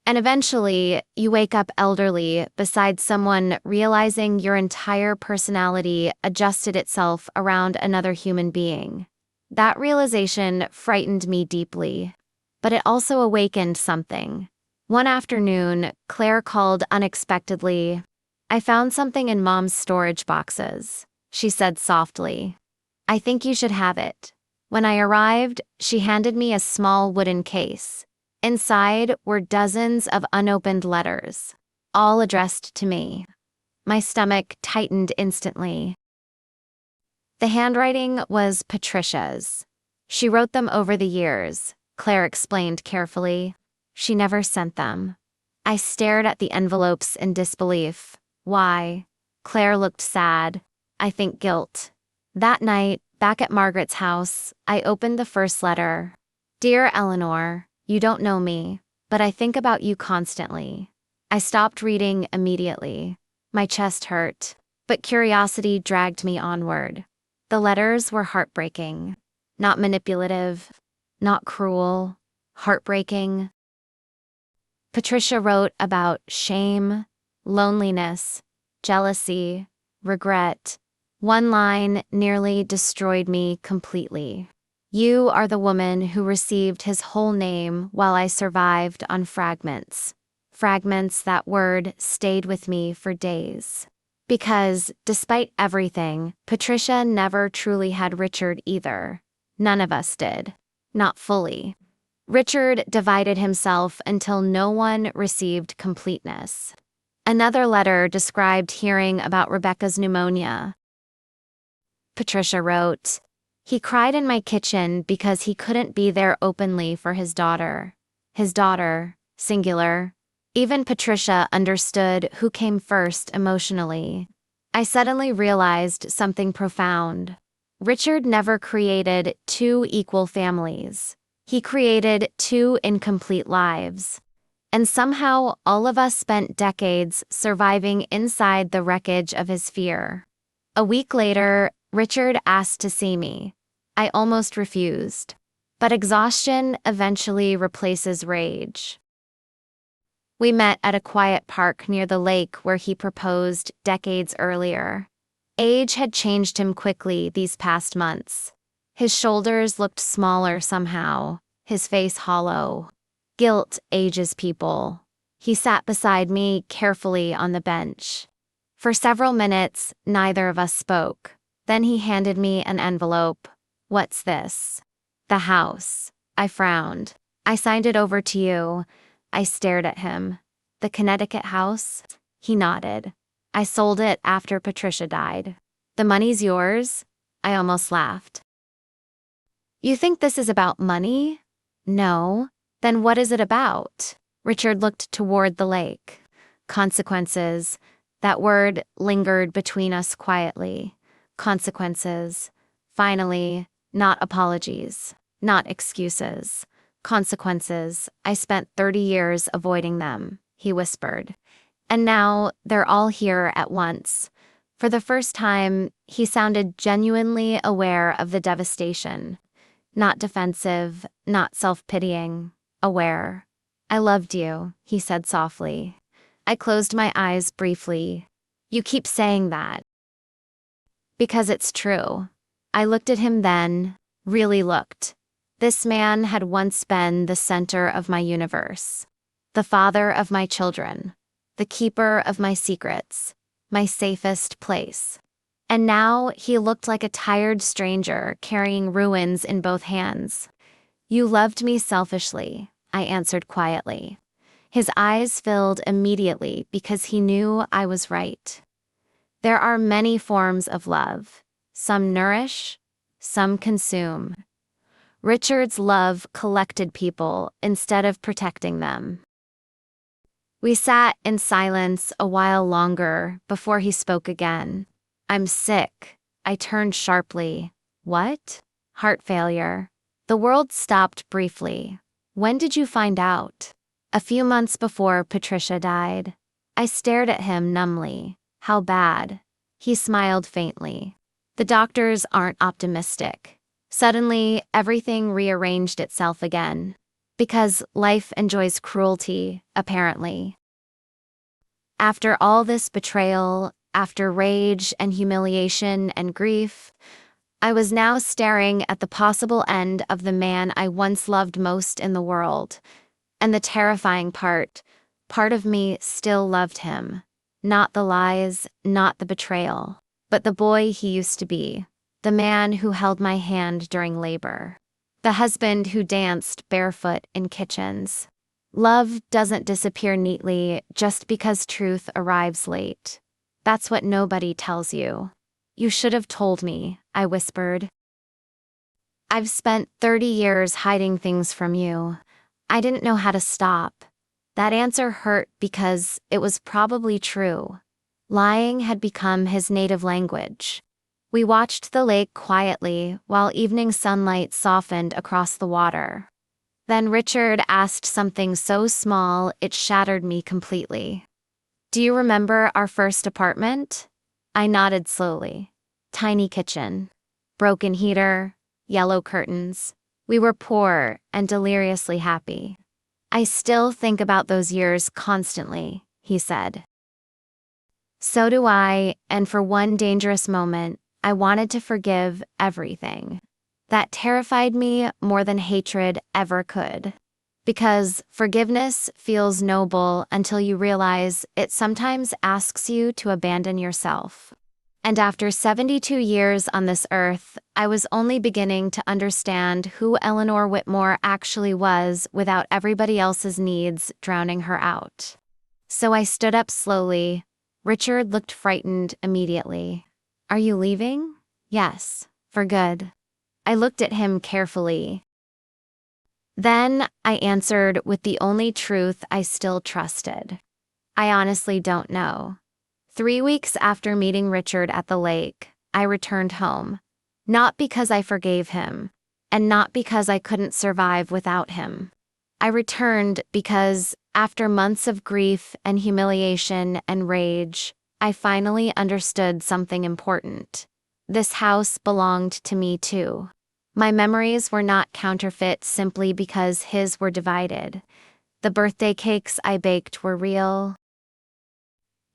And eventually, you wake up elderly beside someone realizing your entire personality adjusted itself around another human being. That realization frightened me deeply, but it also awakened something. One afternoon, Claire called unexpectedly. I found something in Mom's storage boxes, she said softly. I think you should have it. When I arrived, she handed me a small wooden case. Inside were dozens of unopened letters, all addressed to me. My stomach tightened instantly. The handwriting was Patricia's. She wrote them over the years, Claire explained carefully. She never sent them. I stared at the envelopes in disbelief. Why? Claire looked sad. I think guilt. That night, back at Margaret's house, I opened the first letter. Dear Eleanor, you don't know me, but I think about you constantly. I stopped reading immediately. My chest hurt, but curiosity dragged me onward. The letters were heartbreaking. Not manipulative, not cruel, heartbreaking. Patricia wrote about shame, loneliness, jealousy, regret. One line nearly destroyed me completely. You are the woman who received his whole name while I survived on fragments. Fragments, that word stayed with me for days. Because, despite everything, Patricia never truly had Richard either. None of us did. Not fully. Richard divided himself until no one received completeness. Another letter described hearing about Rebecca's pneumonia. Patricia wrote, he cried in my kitchen because he couldn't be there openly for his daughter. His daughter, singular. Even Patricia understood who came first emotionally. I suddenly realized something profound. Richard never created two equal families. He created two incomplete lives. And somehow all of us spent decades surviving inside the wreckage of his fear. A week later, Richard asked to see me. I almost refused. But exhaustion eventually replaces rage. We met at a quiet park near the lake where he proposed decades earlier. Age had changed him quickly these past months. His shoulders looked smaller somehow, his face hollow. Guilt ages people. He sat beside me carefully on the bench. For several minutes, neither of us spoke. Then he handed me an envelope. "What's this?" "The house." I frowned. "I signed it over to you." I stared at him. "The Connecticut house?" He nodded. "I sold it after Patricia died." "The money's yours?" I almost laughed. "You think this is about money?" "No." "Then what is it about?" Richard looked toward the lake. "Consequences." That word lingered between us quietly. Consequences. Finally, not apologies, not excuses. Consequences. I spent 30 years avoiding them, he whispered. And now they're all here at once. For the first time, he sounded genuinely aware of the devastation. Not defensive, not self-pitying, aware. "I loved you," he said softly. I closed my eyes briefly. "You keep saying that." "Because it's true." I looked at him then, really looked. This man had once been the center of my universe. The father of my children. The keeper of my secrets. My safest place. And now he looked like a tired stranger carrying ruins in both hands. "You loved me selfishly," I answered quietly. His eyes filled immediately because he knew I was right. There are many forms of love. Some nourish, some consume. Richard's love collected people instead of protecting them. We sat in silence a while longer before he spoke again. "I'm sick." I turned sharply. "What?" "Heart failure." The world stopped briefly. "When did you find out?" "A few months before Patricia died." I stared at him numbly. "How bad?" He smiled faintly. "The doctors aren't optimistic." Suddenly, everything rearranged itself again. Because life enjoys cruelty, apparently. After all this betrayal, after rage and humiliation and grief, I was now staring at the possible end of the man I once loved most in the world. And the terrifying part of me still loved him. Not the lies, not the betrayal, but the boy he used to be. The man who held my hand during labor. The husband who danced barefoot in kitchens. Love doesn't disappear neatly just because truth arrives late. That's what nobody tells you. "You should have told me," I whispered. "I've spent 30 years hiding things from you. I didn't know how to stop." That answer hurt because it was probably true. Lying had become his native language. We watched the lake quietly while evening sunlight softened across the water. Then Richard asked something so small it shattered me completely. "Do you remember our first apartment?" I nodded slowly. Tiny kitchen. Broken heater. Yellow curtains. We were poor and deliriously happy. "I still think about those years constantly," he said. "So do I, and for one dangerous moment, I wanted to forgive everything. That terrified me more than hatred ever could. Because forgiveness feels noble until you realize it sometimes asks you to abandon yourself. And after 72 years on this earth, I was only beginning to understand who Eleanor Whitmore actually was without everybody else's needs drowning her out. So I stood up slowly. Richard looked frightened immediately. "Are you leaving?" "Yes, for good." I looked at him carefully. Then I answered with the only truth I still trusted. "I honestly don't know." 3 weeks after meeting Richard at the lake, I returned home. Not because I forgave him, and not because I couldn't survive without him. I returned because, after months of grief and humiliation and rage, I finally understood something important. This house belonged to me too. My memories were not counterfeit simply because his were divided. The birthday cakes I baked were real.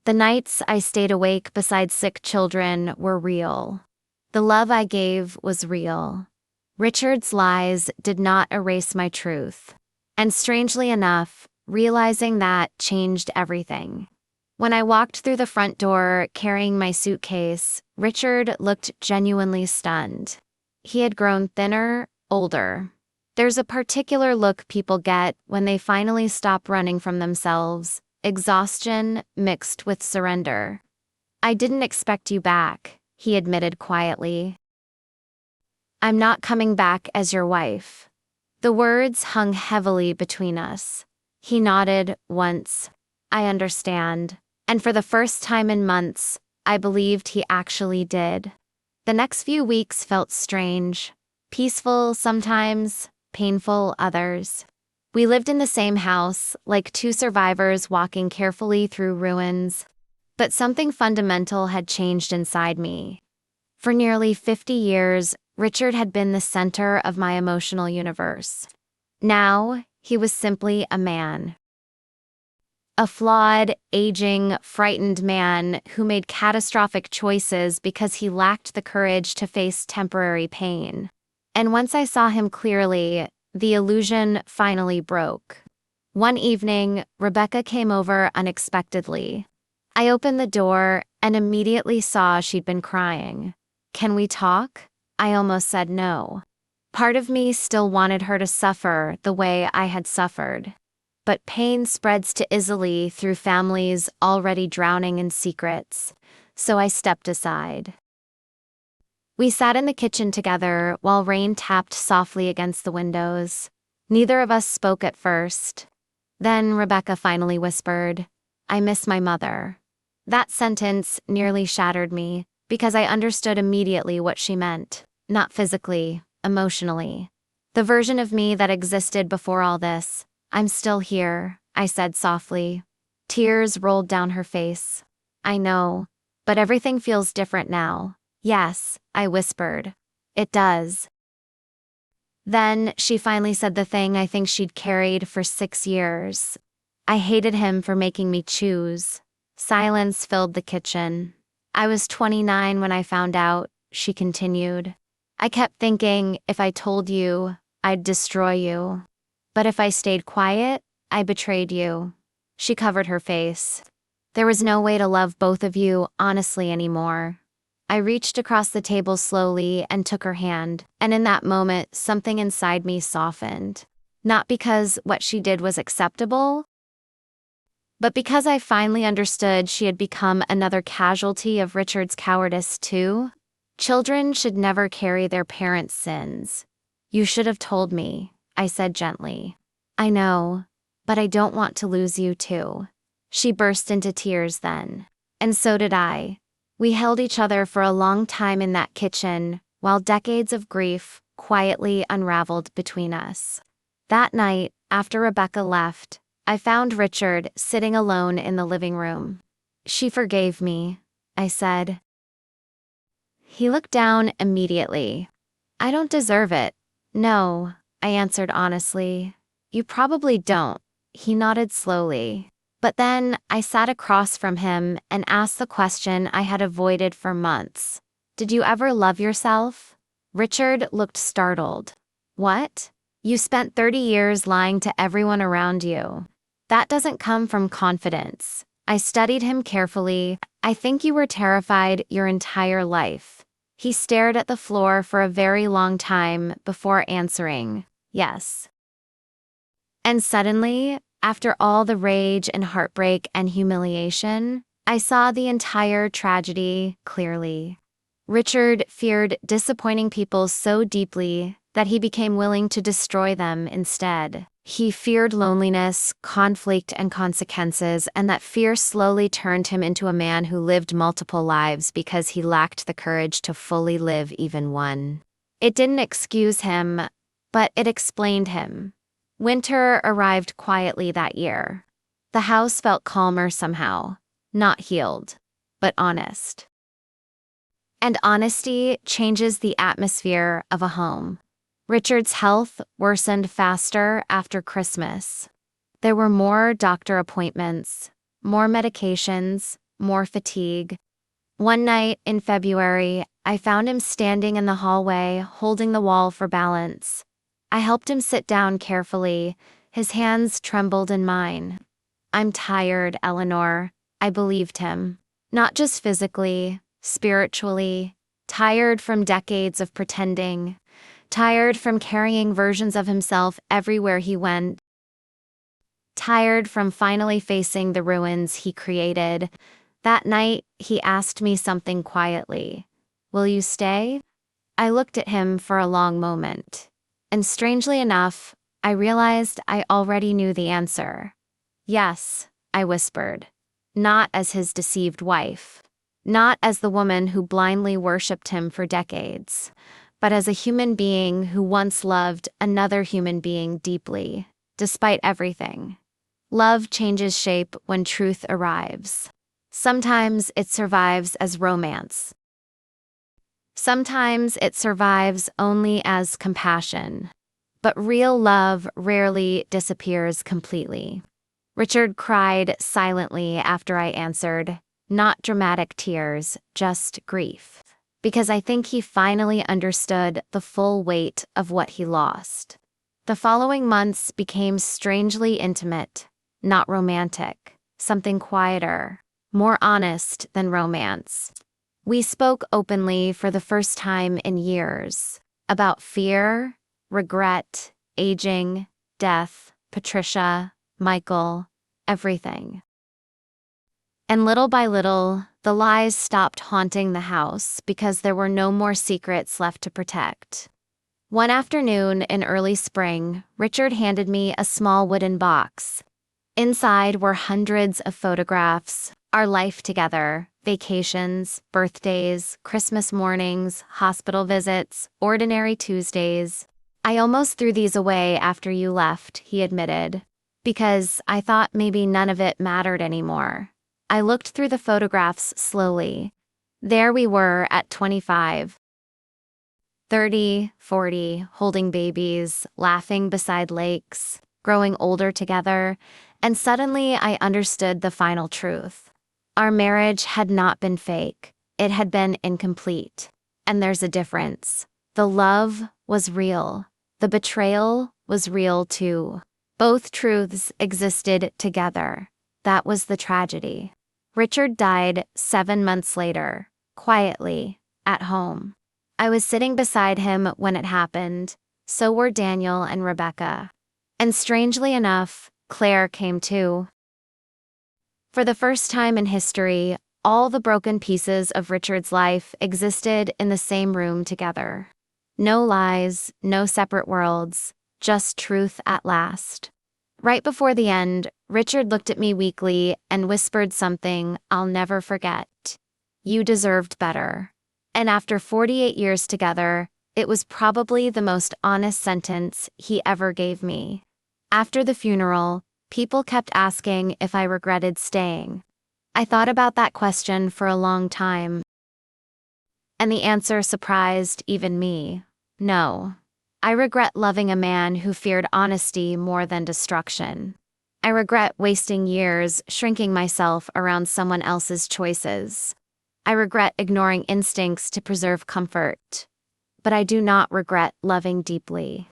The nights I stayed awake beside sick children were real. The love I gave was real. Richard's lies did not erase my truth. And strangely enough, Realizing that changed everything. When I walked through the front door carrying my suitcase, Richard looked genuinely stunned. He had grown thinner, older. There's a particular look people get when they finally stop running from themselves, exhaustion mixed with surrender. "I didn't expect you back," he admitted quietly. "I'm not coming back as your wife." The words hung heavily between us. He nodded once. "I understand." And for the first time in months, I believed he actually did. The next few weeks felt strange. Peaceful sometimes, painful others. We lived in the same house, like two survivors walking carefully through ruins. But something fundamental had changed inside me. For nearly 50 years, Richard had been the center of my emotional universe. Now, he was simply a man. A flawed, aging, frightened man who made catastrophic choices because he lacked the courage to face temporary pain. And once I saw him clearly, the illusion finally broke. One evening, Rebecca came over unexpectedly. I opened the door and immediately saw she'd been crying. "Can we talk?" I almost said no. Part of me still wanted her to suffer the way I had suffered. But pain spreads too easily through families already drowning in secrets, so I stepped aside. We sat in the kitchen together while rain tapped softly against the windows. Neither of us spoke at first. Then Rebecca finally whispered, "I miss my mother." That sentence nearly shattered me, because I understood immediately what she meant. Not physically, emotionally. The version of me that existed before all this. "I'm still here," I said softly. Tears rolled down her face. "I know, but everything feels different now." "Yes," I whispered. "It does." Then she finally said the thing I think she'd carried for 6 years. "I hated him for making me choose." Silence filled the kitchen. "I was 29 when I found out," she continued. "I kept thinking if I told you, I'd destroy you. But if I stayed quiet, I betrayed you." She covered her face. "There was no way to love both of you honestly anymore." I reached across the table slowly and took her hand, and in that moment, something inside me softened. Not because what she did was acceptable, but because I finally understood she had become another casualty of Richard's cowardice too. Children should never carry their parents' sins. "You should have told me," I said gently. "I know, but I don't want to lose you too." She burst into tears then. And so did I. We held each other for a long time in that kitchen, while decades of grief quietly unraveled between us. That night, after Rebecca left, I found Richard sitting alone in the living room. "She forgave me," I said. He looked down immediately. "I don't deserve it." "No," I answered honestly. "You probably don't." He nodded slowly. But then I sat across from him and asked the question I had avoided for months. "Did you ever love yourself?" Richard looked startled. "What? You spent 30 years lying to everyone around you. That doesn't come from confidence." I studied him carefully. "I think you were terrified your entire life." He stared at the floor for a very long time before answering, "Yes." And suddenly, after all the rage and heartbreak and humiliation, I saw the entire tragedy clearly. Richard feared disappointing people so deeply that he became willing to destroy them instead. He feared loneliness, conflict, and consequences, and that fear slowly turned him into a man who lived multiple lives because he lacked the courage to fully live even one. It didn't excuse him, but it explained him. Winter arrived quietly that year. The house felt calmer somehow, not healed, but honest. And honesty changes the atmosphere of a home. Richard's health worsened faster after Christmas. There were more doctor appointments, more medications, more fatigue. One night in February, I found him standing in the hallway, holding the wall for balance. I helped him sit down carefully, His hands trembled in mine. "I'm tired, Eleanor." I believed him. Not just physically, spiritually. Tired from decades of pretending. Tired from carrying versions of himself everywhere he went. Tired from finally facing the ruins he created. That night, he asked me something quietly. "Will you stay?" I looked at him for a long moment. And strangely enough, I realized I already knew the answer. "Yes," I whispered. Not as his deceived wife. Not as the woman who blindly worshipped him for decades. But as a human being who once loved another human being deeply, despite everything. Love changes shape when truth arrives. Sometimes it survives as romance. Sometimes it survives only as compassion. But real love rarely disappears completely. Richard cried silently after I answered, not dramatic tears, just grief. Because I think he finally understood the full weight of what he lost. The following months became strangely intimate, not romantic, something quieter, more honest than romance. We spoke openly for the first time in years, about fear, regret, aging, death, Patricia, Michael, everything. And little by little, the lies stopped haunting the house because there were no more secrets left to protect. One afternoon in early spring, Richard handed me a small wooden box. Inside were hundreds of photographs, our life together, vacations, birthdays, Christmas mornings, hospital visits, ordinary Tuesdays. "I almost threw these away after you left," he admitted, "because I thought maybe none of it mattered anymore." I looked through the photographs slowly. There we were at 25, 30, 40, holding babies, laughing beside lakes, growing older together, and suddenly I understood the final truth. Our marriage had not been fake. It had been incomplete. And there's a difference. The love was real. The betrayal was real too. Both truths existed together. That was the tragedy. Richard died 7 months later, quietly, at home. I was sitting beside him when it happened. So were Daniel and Rebecca. And strangely enough, Claire came too. For the first time in history, all the broken pieces of Richard's life existed in the same room together. No lies, no separate worlds, just truth at last. Right before the end, Richard looked at me weakly and whispered something I'll never forget. "You deserved better." And after 48 years together, it was probably the most honest sentence he ever gave me. After the funeral, people kept asking if I regretted staying. I thought about that question for a long time. And the answer surprised even me. No. I regret loving a man who feared honesty more than destruction. I regret wasting years shrinking myself around someone else's choices. I regret ignoring instincts to preserve comfort. But I do not regret loving deeply.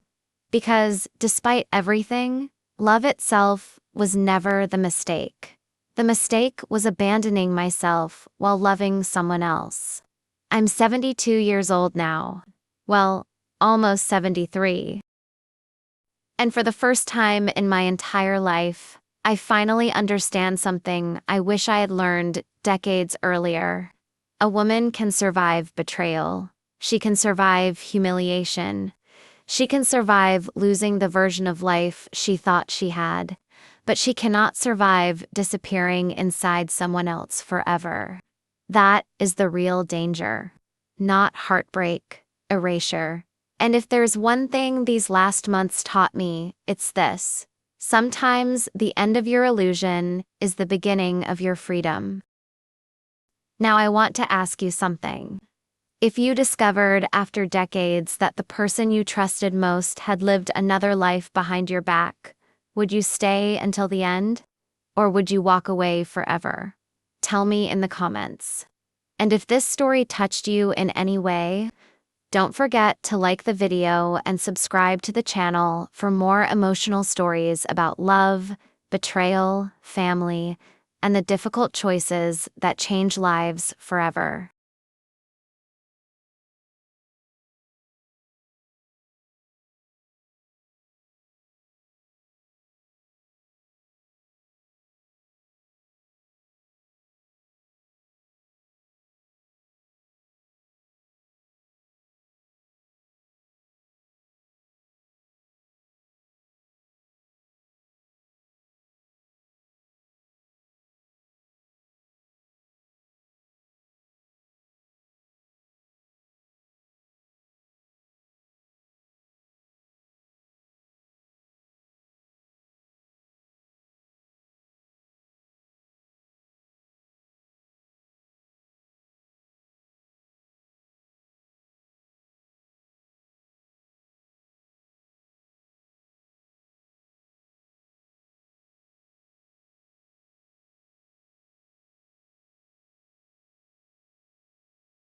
Because, despite everything, love itself was never the mistake. The mistake was abandoning myself while loving someone else. I'm 72 years old now. Well, almost 73. And for the first time in my entire life, I finally understand something I wish I had learned decades earlier. A woman can survive betrayal. She can survive humiliation. She can survive losing the version of life she thought she had. But she cannot survive disappearing inside someone else forever. That is the real danger. Not heartbreak, erasure. And if there's one thing these last months taught me, it's this. Sometimes the end of your illusion is the beginning of your freedom. Now I want to ask you something. If you discovered after decades that the person you trusted most had lived another life behind your back, would you stay until the end? Or would you walk away forever? Tell me in the comments. And if this story touched you in any way, Don't forget to like the video and subscribe to the channel for more emotional stories about love, betrayal, family, and the difficult choices that change lives forever.